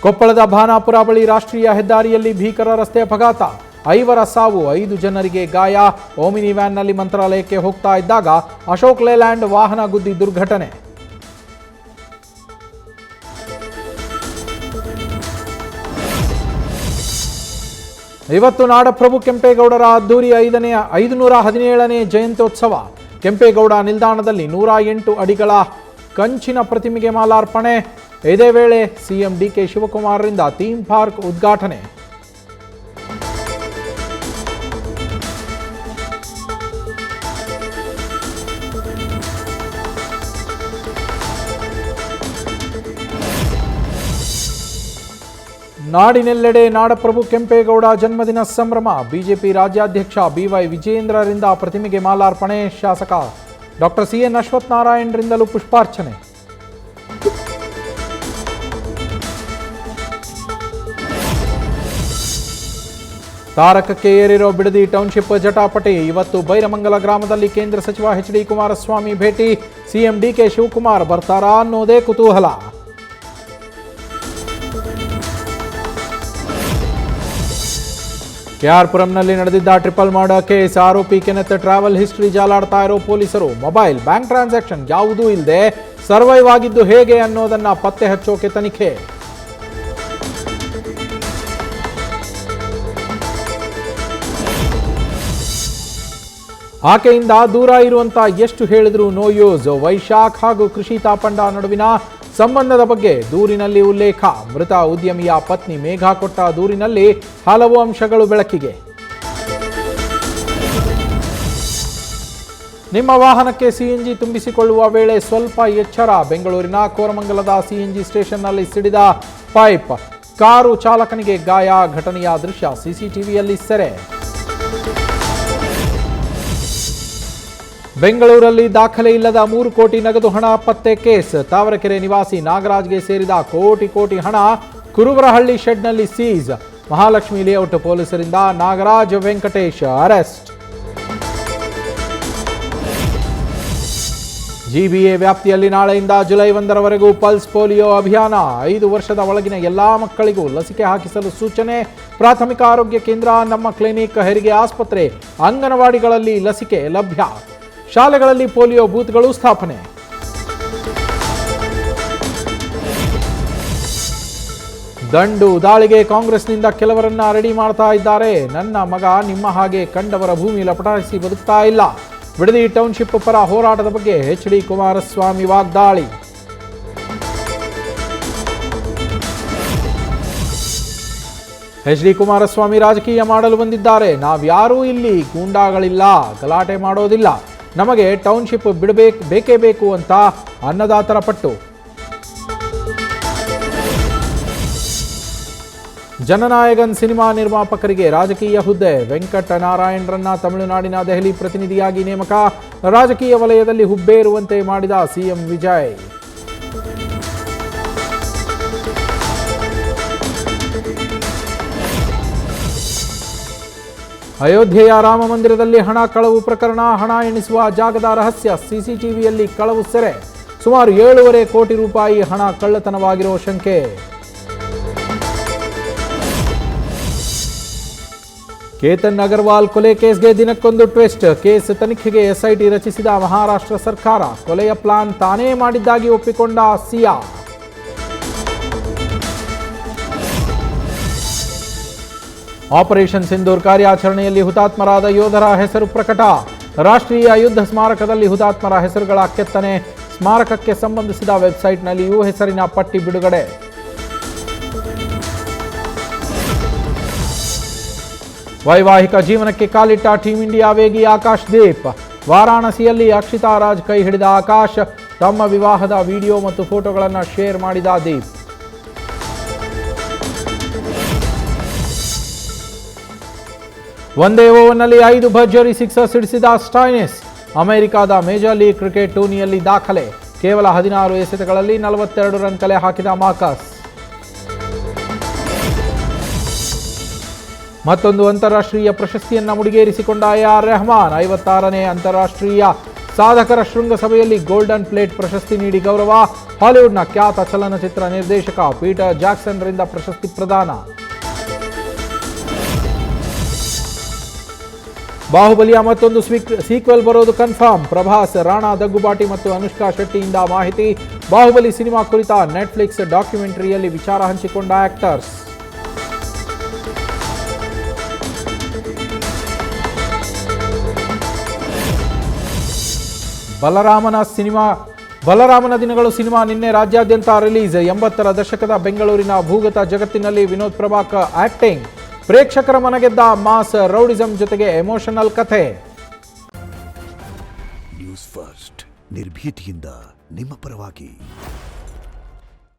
ಕೊಪ್ಪಳದ ಭಾನಾಪುರ ಬಳಿ ರಾಷ್ಟ್ರೀಯ ಹೆದ್ದಾರಿಯಲ್ಲಿ ಭೀಕರ ರಸ್ತೆ ಅಪಘಾತ, 5 ಸಾವು, 5 ಜನರಿಗೆ ಗಾಯ. ಓಮಿನಿ ವ್ಯಾನ್ನಲ್ಲಿ ಮಂತ್ರಾಲಯಕ್ಕೆ ಹೋಗ್ತಾ ಇದ್ದಾಗ ಅಶೋಕ್ ಲೇಲ್ಯಾಂಡ್ ವಾಹನ ಗುದ್ದಿ ದುರ್ಘಟನೆ. ಇವತ್ತು ನಾಡಪ್ರಭು ಕೆಂಪೇಗೌಡರ ಅದ್ದೂರಿ 517ನೇ ಜಯಂತ್ಯೋತ್ಸವ. ಕೆಂಪೇಗೌಡ ನಿಲ್ದಾಣದಲ್ಲಿ 108 ಅಡಿಗಳ ಕಂಚಿನ ಪ್ರತಿಮೆಗೆ ಮಾಲಾರ್ಪಣೆ. ಇದೇ ವೇಳೆ ಸಿಎಂ ಡಿಕೆ ಶಿವಕುಮಾರ್ರಿಂದ ಥೀಮ್ ಪಾರ್ಕ್ ಉದ್ಘಾಟನೆ. ನಾಡಿನೆಲ್ಲೆಡೆ ನಾಡಪ್ರಭು ಕೆಂಪೇಗೌಡ ಜನ್ಮದಿನ ಸಂಭ್ರಮ. ಬಿಜೆಪಿ ರಾಜ್ಯಾಧ್ಯಕ್ಷ ಬಿವೈ ವಿಜಯೇಂದ್ರರಿಂದ ಪ್ರತಿಮೆಗೆ ಮಾಲಾರ್ಪಣೆ. ಶಾಸಕ ಡಾಕ್ಟರ್ ಸಿಎನ್ ಅಶ್ವತ್ಥನಾರಾಯಣರಿಂದಲೂ ಪುಷ್ಪಾರ್ಚನೆ. ತಾರಕಕ್ಕೆ ಏರಿರೋ ಬಿಡದಿ ಟೌನ್ಶಿಪ್ ಜಟಾಪಟಿ. ಇವತ್ತು ಬೈರಮಂಗಲ ಗ್ರಾಮದಲ್ಲಿ ಕೇಂದ್ರ ಸಚಿವ ಎಚ್ ಡಿ ಕುಮಾರಸ್ವಾಮಿ ಭೇಟಿ. ಸಿಎಂ ಡಿಕೆ ಶಿವಕುಮಾರ್ ಬರ್ತಾರಾ ಅನ್ನೋದೇ ಕುತೂಹಲ. ಕೆಆರ್ಪುರಂನಲ್ಲಿ ನಡೆದಿದ್ದ ಟ್ರಿಪಲ್ ಮರ್ಡರ್ ಕೇಸ್. ಆರೋಪಿ ಕೆನೆತ್ ಟ್ರಾವೆಲ್ ಹಿಸ್ಟರಿ ಜಾಲಾಡ್ತಾ ಇರೋ ಪೊಲೀಸರು ಮೊಬೈಲ್, ಬ್ಯಾಂಕ್ ಟ್ರಾನ್ಸಾಕ್ಷನ್ ಯಾವುದೂ ಇಲ್ಲದೆ ಸರ್ವೈವ್ ಆಗಿದ್ದು ಹೇಗೆ ಅನ್ನೋದನ್ನ ಪತ್ತೆ ಹಚ್ಚೋಕೆ ತನಿಖೆ. ಆಕೆಯಿಂದ ದೂರ ಇರುವಂತ ಎಷ್ಟು ಹೇಳಿದ್ರು ನೋ ಯೂಸ್. ವೈಶಾಖ್ ಹಾಗೂ ಕೃಷಿ ತಾಪಂಡ ನಡುವಿನ ಸಂಬಂಧದ ಬಗ್ಗೆ ದೂರಿನಲ್ಲಿ ಉಲ್ಲೇಖ. ಮೃತ ಉದ್ಯಮಿಯ ಪತ್ನಿ ಮೇಘಾ ಕೊಟ್ಟ ದೂರಿನಲ್ಲಿ ಹಲವು ಅಂಶಗಳು ಬೆಳಕಿಗೆ. ನಿಮ್ಮ ವಾಹನಕ್ಕೆ ಸಿಎನ್ಜಿ ತುಂಬಿಸಿಕೊಳ್ಳುವ ವೇಳೆ ಸ್ವಲ್ಪ ಎಚ್ಚರ. ಬೆಂಗಳೂರಿನ ಕೋರಮಂಗಲದ ಸಿಎನ್ಜಿ ಸ್ಟೇಷನ್ನಲ್ಲಿ ಸಿಡಿದ ಪೈಪ್, ಕಾರು ಚಾಲಕನಿಗೆ ಗಾಯ. ಘಟನೆಯ ದೃಶ್ಯ ಸಿಸಿಟಿವಿಯಲ್ಲಿ ಸೆರೆ. ಬೆಂಗಳೂರಲ್ಲಿ ದಾಖಲೆ ಇಲ್ಲದ 3 ಕೋಟಿ ನಗದು ಹಣ ಪತ್ತೆ ಕೇಸ್. ತಾವರೆಕೆರೆ ನಿವಾಸಿ ನಾಗರಾಜ್ಗೆ ಸೇರಿದ ಕೋಟಿ ಹಣ ಕುರುಬರಹಳ್ಳಿ ಶೆಡ್ನಲ್ಲಿ ಸೀಸ್. ಮಹಾಲಕ್ಷ್ಮಿ ಲೇಔಟ್ ಪೊಲೀಸರಿಂದ ನಾಗರಾಜ್ ವೆಂಕಟೇಶ್ ಅರೆಸ್ಟ್. ಜಿಬಿಎ ವ್ಯಾಪ್ತಿಯಲ್ಲಿ ನಾಳೆಯಿಂದ ಜುಲೈ 1ರವರೆಗೂ ಪಲ್ಸ್ ಪೋಲಿಯೋ ಅಭಿಯಾನ. 5 ವರ್ಷದ ಒಳಗಿನ ಎಲ್ಲಾ ಮಕ್ಕಳಿಗೂ ಲಸಿಕೆ ಹಾಕಿಸಲು ಸೂಚನೆ. ಪ್ರಾಥಮಿಕ ಆರೋಗ್ಯ ಕೇಂದ್ರ, ನಮ್ಮ ಕ್ಲಿನಿಕ್, ಹೆರಿಗೆ ಆಸ್ಪತ್ರೆ, ಅಂಗನವಾಡಿಗಳಲ್ಲಿ ಲಸಿಕೆ ಲಭ್ಯ. ಶಾಲೆಗಳಲ್ಲಿ ಪೋಲಿಯೋ ಬೂತ್ಗಳು ಸ್ಥಾಪನೆ. ದಂಡು ದಾಳಿಗೆ ಕಾಂಗ್ರೆಸ್ನಿಂದ ಕೆಲವರನ್ನ ರೆಡಿ ಮಾಡ್ತಾ ಇದ್ದಾರೆ. ನನ್ನ ಮಗ ನಿಮ್ಮ ಹಾಗೆ ಕಂಡವರ ಭೂಮಿ ಲಪಟಾಯಿಸಿ ಬದುಕ್ತಾ ಇಲ್ಲ. ಬಿಡದಿ ಟೌನ್ಶಿಪ್ ಪರ ಹೋರಾಟದ ಬಗ್ಗೆ ಎಚ್ ಡಿ ಕುಮಾರಸ್ವಾಮಿ ವಾಗ್ದಾಳಿ. ಎಚ್ ಡಿ ಕುಮಾರಸ್ವಾಮಿ ರಾಜಕೀಯ ಮಾಡಲು ಬಂದಿದ್ದಾರೆ. ನಾವ್ಯಾರೂ ಇಲ್ಲಿ ಗೂಂಡಾಗಳಿಲ್ಲ, ಗಲಾಟೆ ಮಾಡೋದಿಲ್ಲ. ನಮಗೆ ಟೌನ್ಶಿಪ್ ಬೇಕೇ ಬೇಕು ಅಂತ ಅನ್ನದಾತರ ಪಟ್ಟು. ಜನನಾಯಕನ್ ಸಿನಿಮಾ ನಿರ್ಮಾಪಕರಿಗೆ ರಾಜಕೀಯ ಹುದ್ದೆ. ವೆಂಕಟ ನಾರಾಯಣರನ್ನ ತಮಿಳುನಾಡಿನ ದೆಹಲಿ ಪ್ರತಿನಿಧಿಯಾಗಿ ನೇಮಕ. ರಾಜಕೀಯ ವಲಯದಲ್ಲಿ ಹುಬ್ಬೇರುವಂತೆ ಮಾಡಿದ ಸಿಎಂ ವಿಜಯ್. ಅಯೋಧ್ಯೆಯ ರಾಮ ಮಂದಿರದಲ್ಲಿ ಹಣ ಕಳವು ಪ್ರಕರಣ. ಹಣ ಎಣಿಸುವ ಜಾಗದ ರಹಸ್ಯ. ಸಿಸಿಟಿವಿಯಲ್ಲಿ ಕಳವು ಸೆರೆ. ಸುಮಾರು 7.5 ಕೋಟಿ ರೂಪಾಯಿ ಹಣ ಕಳ್ಳತನವಾಗಿರೋ ಶಂಕೆ. ಕೇತನ್ ಅಗರ್ವಾಲ್ ಕೊಲೆ ಕೇಸ್ಗೆ ದಿನಕ್ಕೊಂದು ಟ್ವಿಸ್ಟ್. ಕೇಸ್ ತನಿಖೆಗೆ ಎಸ್ಐಟಿ ರಚಿಸಿದ ಮಹಾರಾಷ್ಟ್ರ ಸರ್ಕಾರ. ಕೊಲೆಯ ಪ್ಲಾನ್ ತಾನೇ ಮಾಡಿದ್ದಾಗಿ ಒಪ್ಪಿಕೊಂಡ ಸಿಯಾ. ಆಪರೇಷನ್ ಸಿಂಧೂರ್ ಕಾರ್ಯಾಚರಣೆಯಲ್ಲಿ ಹುತಾತ್ಮರಾದ ಯೋಧರ ಹೆಸರು ಪ್ರಕಟ. ರಾಷ್ಟ್ರೀಯ ಯುದ್ಧ ಸ್ಮಾರಕದಲ್ಲಿ ಹುತಾತ್ಮರ ಹೆಸರುಗಳ ಕೆತ್ತನೆ. ಸ್ಮಾರಕಕ್ಕೆ ಸಂಬಂಧಿಸಿದ ವೆಬ್ಸೈಟ್ನಲ್ಲಿಯೂ ಹೆಸರಿನ ಪಟ್ಟಿ ಬಿಡುಗಡೆ. ವೈವಾಹಿಕ ಜೀವನಕ್ಕೆ ಕಾಲಿಟ್ಟ ಟೀಂ ಇಂಡಿಯಾ ವೇಗಿ ಆಕಾಶ್ ದೀಪ್. ವಾರಾಣಸಿಯಲ್ಲಿ ಅಕ್ಷಿತಾ ರಾಜ್ ಕೈ ಹಿಡಿದ ಆಕಾಶ್. ತಮ್ಮ ವಿವಾಹದ ವಿಡಿಯೋ ಮತ್ತು ಫೋಟೋಗಳನ್ನು ಶೇರ್ ಮಾಡಿದ ದೀಪ್. ಒಂದೇ ಓವರ್ನಲ್ಲಿ 5 ಭರ್ಜರಿ ಸಿಕ್ಸರ್ ಸಿಡಿಸಿದ ಸ್ಟೈನಿಸ್. ಅಮೆರಿಕದ ಮೇಜರ್ ಲೀಗ್ ಕ್ರಿಕೆಟ್ ಟೂರ್ನಿಯಲ್ಲಿ ದಾಖಲೆ. ಕೇವಲ 16 ಎಸೆತಗಳಲ್ಲಿ 42 ರನ್ ಕಲೆ ಹಾಕಿದ ಮಾರ್ಕಸ್. ಮತ್ತೊಂದು ಅಂತಾರಾಷ್ಟ್ರೀಯ ಪ್ರಶಸ್ತಿಯನ್ನ ಮುಡಿಗೇರಿಸಿಕೊಂಡ ಎಆರ್ ರೆಹಮಾನ್. 56ನೇ ಅಂತಾರಾಷ್ಟ್ರೀಯ ಸಾಧಕರ ಶೃಂಗಸಭೆಯಲ್ಲಿ ಗೋಲ್ಡನ್ ಪ್ಲೇಟ್ ಪ್ರಶಸ್ತಿ ನೀಡಿ ಗೌರವ. ಹಾಲಿವುಡ್ನ ಖ್ಯಾತ ಚಲನಚಿತ್ರ ನಿರ್ದೇಶಕ ಪೀಟರ್ ಜಾಕ್ಸನ್ ರಿಂದ ಪ್ರಶಸ್ತಿ ಪ್ರದಾನ. ಬಾಹುಬಲಿಯ ಮತ್ತೊಂದು ಸೀಕ್ವೆಲ್ ಬರೋದು ಕನ್ಫರ್ಮ್. ಪ್ರಭಾಸ್, ರಾಣಾ ದಗ್ಗುಬಾಟಿ ಮತ್ತು ಅನುಷ್ಕಾ ಶೆಟ್ಟಿಯಿಂದ ಮಾಹಿತಿ. ಬಾಹುಬಲಿ ಸಿನಿಮಾ ಕುರಿತ ನೆಟ್ಫ್ಲಿಕ್ಸ್ ಡಾಕ್ಯುಮೆಂಟರಿಯಲ್ಲಿ ವಿಚಾರ ಹಂಚಿಕೊಂಡ ಆಕ್ಟರ್ಸ್. ಬಲರಾಮನ ದಿನಗಳು ಸಿನಿಮಾ ನಿನ್ನೆ ರಾಜ್ಯಾದ್ಯಂತ ರಿಲೀಸ್. 80ರ ದಶಕದ ಬೆಂಗಳೂರಿನ ಭೂಗತ ಜಗತ್ತಿನಲ್ಲಿ ವಿನೋದ್ ಪ್ರಭಾಕರ್ ಆಕ್ಟಿಂಗ್. ಪ್ರೇಕ್ಷಕರ ಮನಗೆದ್ದ ಮಾಸ್ ರೌಡಿಸಂ ಜೊತೆಗೆ ಎಮೋಷನಲ್ ಕಥೆ. ನ್ಯೂಸ್ ಫಸ್ಟ್ ನಿರ್ಭೀತಿಯಿಂದ ನಿಮ್ಮ ಪರವಾಗಿ.